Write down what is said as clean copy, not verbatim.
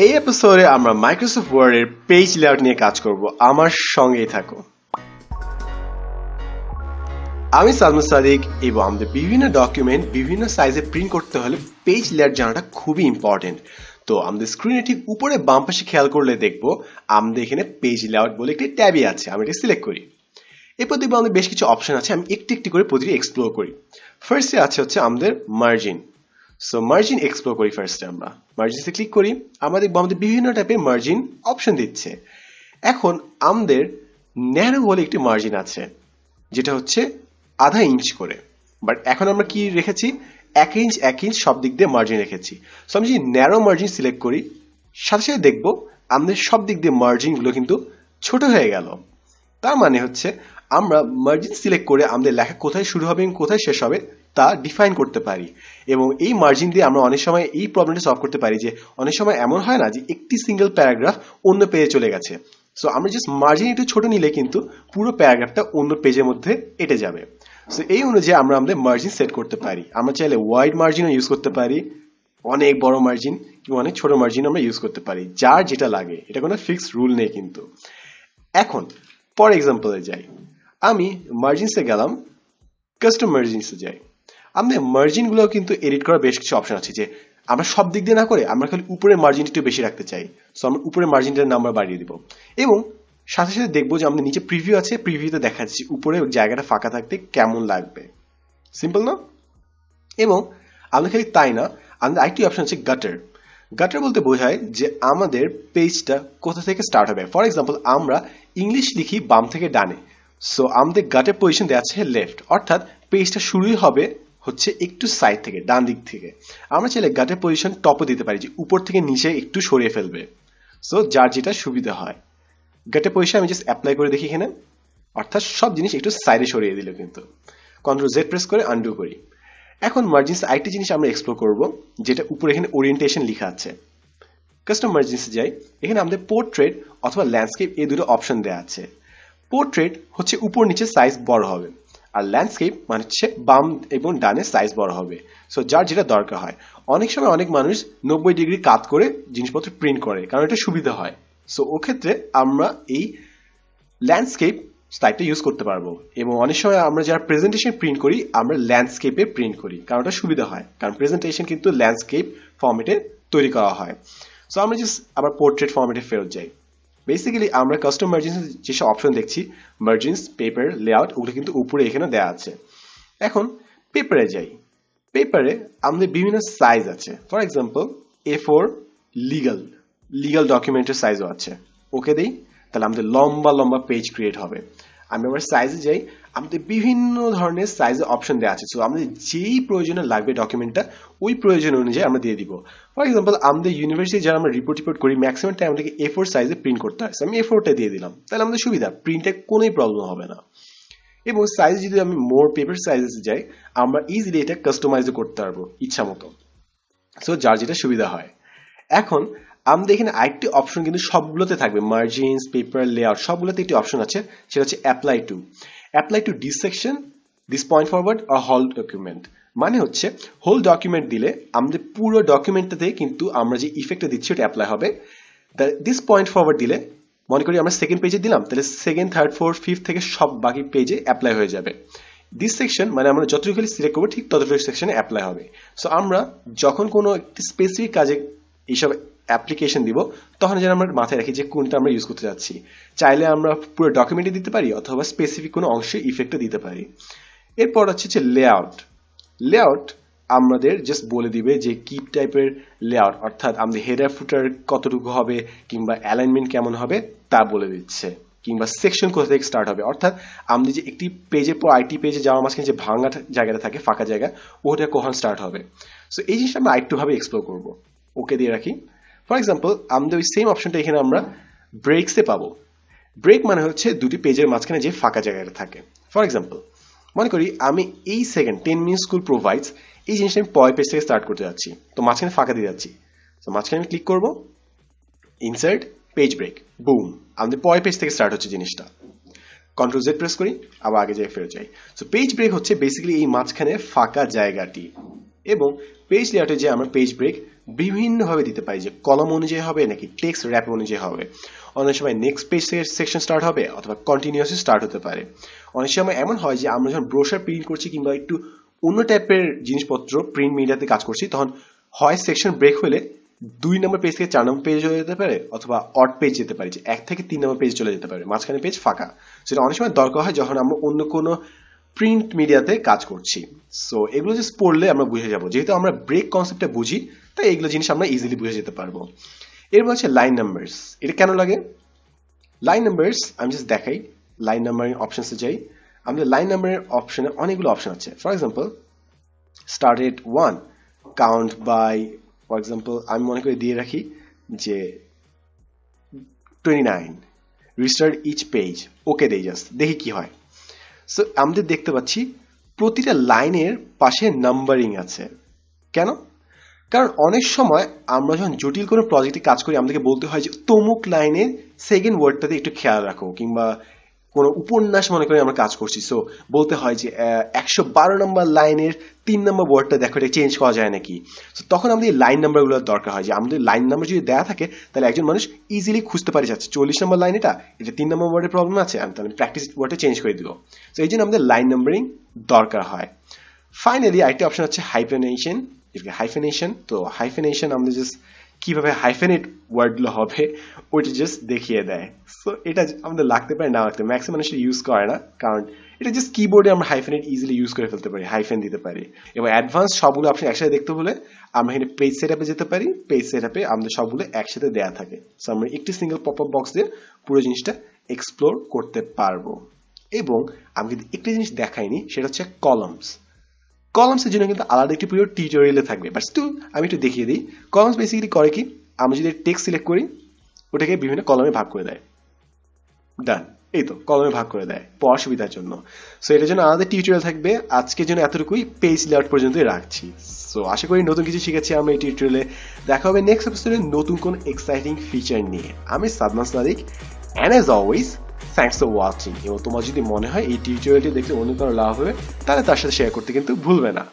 এই এপিসোডে আমরা মাইক্রোসফট ওয়ার্ডের পেজ লেআউট নিয়ে কাজ করব। আমার সঙ্গেই থাকো। আমি সালমান সাদিক এবং আমাদের বিভিন্ন ডকুমেন্ট বিভিন্ন সাইজে প্রিন্ট করতে হলে পেজ লেআউট জানাটা খুবই ইম্পর্টেন্ট। তো আমাদের স্ক্রিনে ঠিক উপরে বাম পাশে খেয়াল করলে দেখবো আমাদের এখানে পেজ লেআউট বলে একটি ট্যাবই আছে। আমি এটা সিলেক্ট করি। এরপর দেখবো আমাদের বেশ কিছু অপশন আছে। আমি একটু একটু করে প্রতিটি এক্সপ্লোর করি। ফার্স্টে আছে হচ্ছে আমাদের মার্জিন। সো মার্জিন এক্সপ্লোর করি। ফার্স্টে আমরা মার্জিনসে ক্লিক করি। আমরা দেখবো আমাদের বিভিন্ন টাইপের মার্জিন অপশন দিচ্ছে। এখন আমাদের ন্যারো বলে একটি মার্জিন আছে, যেটা হচ্ছে আধা ইঞ্চ করে। বাট এখন আমরা কি রেখেছি, 1 ইঞ্চ সব দিক দিয়ে মার্জিন রেখেছি। সো আমি যদি ন্যারো মার্জিন সিলেক্ট করি, সাথে সাথে দেখবো আমাদের সব দিক দিয়ে মার্জিনগুলো কিন্তু ছোট হয়ে গেল। তার মানে হচ্ছে আমরা মার্জিন সিলেক্ট করে আমাদের লেখা কোথায় শুরু হবে এবং কোথায় শেষ হবে তা ডিফাইন করতে পারি। এবং এই মার্জিন দিয়ে আমরা অনেক সময় এই প্রবলেমটা সলভ করতে পারি যে অনেক সময় এমন হয় না যে একটি সিঙ্গেল প্যারাগ্রাফ অন্য পেজে চলে গেছে। সো আমরা জাস্ট মার্জিন একটু ছোট নিলে কিন্তু পুরো প্যারাগ্রাফটা অন্য পেজের মধ্যে এঁটে যাবে। সো এই অনুযায়ী আমরা আমাদের মার্জিন সেট করতে পারি। আমরা চাইলে ওয়াইড মার্জিনও ইউজ করতে পারি, অনেক বড় মার্জিন কিংবা অনেক ছোট মার্জিন আমরা ইউজ করতে পারি, যার যেটা লাগে। এটা কোনো ফিক্সড রুল নেই কিন্তু। এখন ফর এক্সাম্পলে যাই, আমি মার্জিনসে গেলাম, কাস্টম মার্জিনসে যাই। আমাদের মার্জিনগুলো কিন্তু এডিট করার বেশ কিছু অপশন আছে। যে আমরা সব দিক দিয়ে না করে আমরা খালি উপরের মার্জিনটা একটু বেশি রাখতে চাই, সো আমরা উপরের মার্জিনটার নাম্বার বাড়িয়ে দিব। এবং সাথে সাথে দেখবো যে আমাদের নিচে প্রিভিউ আছে, প্রিভিউতে দেখাচ্ছি উপরে জায়গাটা ফাঁকা থাকতে কেমন লাগবে। সিম্পল না? এবং আমরা খালি তাই না, আমাদের আরেকটি অপশন আছে গাটার। গাটার বলতে বোঝায় যে আমাদের পেজটা কোথা থেকে স্টার্ট হবে। ফর এক্সাম্পল আমরা ইংলিশ লিখি বাম থেকে ডানে, সো আমাদের গাটের পজিশন দেওয়া আছে লেফট, অর্থাৎ পেজটা শুরুই হবে হচ্ছে একটু সাইড থেকে, ডান দিক থেকে। আমরা চাইলে গাটের পজিশন টপও দিতে পারি, যে উপর থেকে নিচে একটু সরিয়ে ফেলবে। সো যার যেটা সুবিধা হয়। গাটের পজিশন আমি জাস্ট অ্যাপ্লাই করে দেখি এখানে, অর্থাৎ সব জিনিস একটু সাইডে সরিয়ে দিল কিন্তু। কন্ট্রোল জেড প্রেস করে আনডু করি। এখন মার্জিনস আরেকটি জিনিস আমরা এক্সপ্লোর করব, যেটা উপরে এখানে ওরিয়েন্টেশন লেখা আছে। কাস্টম মার্জিনসে যাই। এখানে আমাদের পোর্ট্রেট অথবা ল্যান্ডস্কেপ এই দুটো অপশন দেওয়া আছে। পোর্ট্রেট হচ্ছে উপর নিচে সাইজ বড় হবে, আর ল্যান্ডস্কেপ মানে হচ্ছে বাম এবং ডানে সাইজ বড় হবে। সো যার যেটা দরকার হয়। অনেক সময় অনেক মানুষ 90 ডিগ্রি কাত করে জিনিসপত্র প্রিন্ট করে, কারণ এটা সুবিধা হয়। সো ওক্ষেত্রে আমরা এই ল্যান্ডস্কেপ স্টাইলটা ইউজ করতে পারবো। এবং অনেক সময় আমরা যারা প্রেজেন্টেশন প্রিন্ট করি আমরা ল্যান্ডস্কেপে প্রিন্ট করি, কারণ ওটা সুবিধা হয়, কারণ প্রেজেন্টেশন কিন্তু ল্যান্ডস্কেপ ফরম্যাটে তৈরি করা হয়। সো আমরা জাস্ট আবার পোর্ট্রেট ফরম্যাটে ফেরত যাই। বেসিক্যালি আমরা কাস্টম মার্জিনস যেসব অপশন দেখছি, মার্জিনস, পেপার, লেআউট, ওগুলো কিন্তু উপরে এখানে দেওয়া আছে। এখন পেপারে যাই। পেপারে আমাদের বিভিন্ন সাইজ আছে। For example A4 legal legal ডকুমেন্টের সাইজও আছে। ওকে দেই, তাহলে আমাদের লম্বা লম্বা পেজ ক্রিয়েট হবে। আমি আবার সাইজে যাই। আমাদের বিভিন্ন ধরনের সাইজের অপশন দেওয়া আছে। সো আমাদের যেই প্রয়োজনে লাগবে ডকুমেন্টটা, ওই প্রয়োজন অনুযায়ী আমরা দিয়ে দিব। ফর এক্সাম্পল আমাদের ইউনিভার্সিটি যারা আমরা রিপোর্ট করি, ম্যাক্সিমাম টাইম আমাদেরকে A4 সাইজে প্রিন্ট করতে হয়। আমি A4টা দিয়ে দিলাম, তাহলে আমাদের সুবিধা, প্রিন্টে কোনোই প্রবলেম হবে না। এবং সাইজ যদি আমি মোর পেপার সাইজে যাই, আমরা ইজিলি এটা কাস্টমাইজও করতে পারবো ইচ্ছা মতো। সো যার যেটা সুবিধা হয়। এখন আমাদের এখানে আরেকটি অপশন কিন্তু সবগুলোতে থাকবে, মার্জিনস, পেপার, লেআউট সবগুলোতে একটি অপশন আছে, সেটা হচ্ছে apply to this section, this point forward আর হোল ডকুমেন্ট। মানে হচ্ছে হোল ডকুমেন্ট দিলে আমাদের পুরো ডকুমেন্টটাতে কিন্তু আমরা যে ইফেক্টটা দিচ্ছি ওটা অ্যাপ্লাই হবে। দিস পয়েন্ট ফরওয়ার্ড দিলে, মনে করি আমরা সেকেন্ড পেজে দিলাম, তাহলে সেকেন্ড, থার্ড, ফোর্থ, ফিফথ থেকে সব বাকি পেজে অ্যাপ্লাই হয়ে যাবে। দিস সেকশন মানে আমরা যতটুকু সিলেক্ট করবো ঠিক ততটুকু সেকশনে অ্যাপ্লাই হবে। সো আমরা যখন কোনো একটি স্পেসিফিক কাজে এইসব অ্যাপ্লিকেশন দিব, তখন যেন আমরা মাথায় রাখি যে কোনটা আমরা ইউজ করতে যাচ্ছি। চাইলে আমরা পুরো ডকুমেন্টে দিতে পারি, অথবা স্পেসিফিক কোনো অংশে ইফেক্টটা দিতে পারি। এরপর হচ্ছে লেআউট আমাদের জাস্ট বলে দিবে যে কি টাইপের লেআউট, অর্থাৎ আমাদের হেডার ফুটার কতটুকু হবে কিংবা অ্যালাইনমেন্ট কেমন হবে তা বলে দিচ্ছে, কিংবা সেকশন কোথা থেকে স্টার্ট হবে। অর্থাৎ আমাদের যে একটি পেজের পর আইটি পেজে যাওয়ার মাঝখানে যে ভাঙা জায়গাটা থাকে, ফাঁকা জায়গা, ওটা কখন স্টার্ট হবে। সো এই জিনিসটা আমরা আরেকটু ভাবে এক্সপ্লোর করবো। ওকে দিয়ে রাখি। ফর এক্সাম্পল আমাদের ওই সেম অপশনটা এখানে আমরা ব্রেকসে পাবো। ব্রেক মানে হচ্ছে দুটি পেজের মাঝখানে যে ফাঁকা জায়গাটা থাকে। ফর এক্সাম্পল মনে করি আমি এই সেকেন্ড 10 মিনিট স্কুল প্রোভাইডস এই জিনিসটা আমি পরের পেজ থেকে স্টার্ট করতে যাচ্ছি, তো মাঝখানে ফাঁকা দিয়ে যাচ্ছি। তো মাঝখানে আমি ক্লিক করবো, ইনসার্ট, পেজ ব্রেক, বুম, আমাদের পরের পেজ থেকে স্টার্ট হচ্ছে জিনিসটা। কন্ট্রোল জেড প্রেস করি, আবার আগে যাই ফেরত যাই। সো পেজ ব্রেক হচ্ছে বেসিক্যালি এই মাঝখানে ফাঁকা জায়গাটি, এবং পেজ লেআউটে যে আমরা পেজ ব্রেক বিভিন্নভাবে দিতে পারি, যে কলাম অনুযায়ী হবে নাকি টেক্সট র্যাপ অনুযায়ী হবে। অনেক সময় নেক্সট পেজ থেকে সেকশন স্টার্ট হবে অথবা কন্টিনিউয়াসলি স্টার্ট হতে পারে। অনেক সময় এমন হয় যে আমরা যখন ব্রোশার প্রিন্ট করছি কিংবা একটু অন্য টাইপের জিনিসপত্র প্রিন্ট মিডিয়াতে কাজ করছি, তখন হয় সেকশন ব্রেক হলে 2 নম্বর পেজ থেকে 4 নম্বর পেজ চলে যেতে পারে অথবা অড পেজ যেতে পারে, যে 1 থেকে 3 নম্বর পেজ চলে যেতে পারে, মাঝখানে পেজ ফাঁকা। সেটা অনেক সময় দরকার হয় যখন আমরা অন্য কোনো প্রিন্ট মিডিয়াতে কাজ করছি। সো এগুলো জাস্ট পড়লে আমরা বুঝে যাব, যেহেতু আমরা ব্রেক কনসেপ্টটা বুঝি তাই এগুলো জিনিস আমরা ইজিলি বুঝে যেতে পারবো। এরপর হচ্ছে লাইন নাম্বারস। এটা কেন লাগে? লাইন নাম্বারস আমি জাস্ট দেখাই, লাইন নাম্বারিং অপশনসে যাই। আমাদের লাইন নাম্বারের অপশনে অনেকগুলো অপশন আছে। For example start at 1, count by, for example আমি মনে করে দিয়ে রাখি যে 29, রিস্টার্ট ইচ পেজ, ওকে দেই, জাস্ট দেখি কি হয়। সো আমাদের দেখতে পাচ্ছি প্রতিটা লাইনের পাশে নাম্বারিং আছে। কেন? কারণ অনেক সময় আমরা যখন জটিল কোনো প্রজেক্টে কাজ করি আমাদেরকে বলতে হয় যে তমুক লাইনের সেকেন্ড ওয়ার্ডটাতে একটু খেয়াল রাখো, কিংবা কোনো উপন্যাস মনে করে আমরা কাজ করছি, সো বলতে হয় যে 112 নম্বর লাইনের 3 নম্বর ওয়ার্ডটা দেখো, এটা চেঞ্জ করা যায় নাকি। সো তখন আমাদের লাইন নাম্বারগুলোর দরকার হয়, যে আমাদের লাইন নাম্বার যদি দেওয়া থাকে তাহলে একজন মানুষ ইজিলি খুঁজতে পারে যাচ্ছে 40 নম্বর লাইন এটা 3 নম্বর ওয়ার্ডের প্রবলেম আছে, আমি তাহলে প্র্যাকটিস ওয়ার্ডে চেঞ্জ করে দিব। সো এই জন্য আমাদের লাইন নাম্বারিং দরকার হয়। ফাইনালি আরেকটা অপশন হচ্ছে হাইফেনেশন। হাইফেনেশন, তো হাইফেনেশন আমাদের জাস্ট কিভাবে হাইফেনেট ওয়ার্ডগুলো হবে ওইটা জাস্ট দেখিয়ে দেয়। সো এটা আমাদের লাগতে পারে, না লাগতে, ম্যাক্সিমাম মানুষ ইউজ করে না, কারণ এটা জাস্ট কিবোর্ডে আমরা হাইফেনেট ইজিলি ইউজ করে ফেলতে পারি, হাইফেন দিতে পারি। এবং অ্যাডভান্স সবগুলো অপশন একসাথে দেখতে হলে আমরা এখানে পেজ সেটআপে যেতে পারি। পেজ সেটআপে আমাদের সবগুলো একসাথে দেয়া থাকে, সো আমরা একটি সিঙ্গেল পপআপ বক্স দিয়ে পুরো জিনিসটা এক্সপ্লোর করতে পারবো। এবং আমি কিন্তু একটা জিনিস দেখাইনি, সেটা হচ্ছে কলামস। কলামসের জন্য কিন্তু আলাদা একটি পুরো টিউটোরিয়ালে থাকবে, বাট স্টিল আমি একটু দেখিয়ে দিই। কলামস বেসিক্যালি করে কি, আমরা যদি টেক্সট সিলেক্ট করি ওটাকে বিভিন্ন কলামে ভাগ করে দেয়, ডান, এই তো কলামে ভাগ করে দেয় পড়ার সুবিধার জন্য। সো এটার জন্য আলাদা টিউটোরিয়াল থাকবে। আজকের জন্য এতটুকুই, পেজ লেআউট পর্যন্তই রাখছি। সো আশা করি নতুন কিছু শিখেছি আমরা এই টিউটোরিয়ালে। দেখা হবে নেক্সট এপিসোডে নতুন কোন এক্সাইটিং ফিচার নিয়ে। আমি Sadman Sadik, and as always thanks for watching. এবং তোমার যদি মনে হয় এই টিউটোরিয়ালটি দেখলে অন্য কারো লাভ হবে তাহলে তার সাথে শেয়ার করতে কিন্তু ভুলবে না।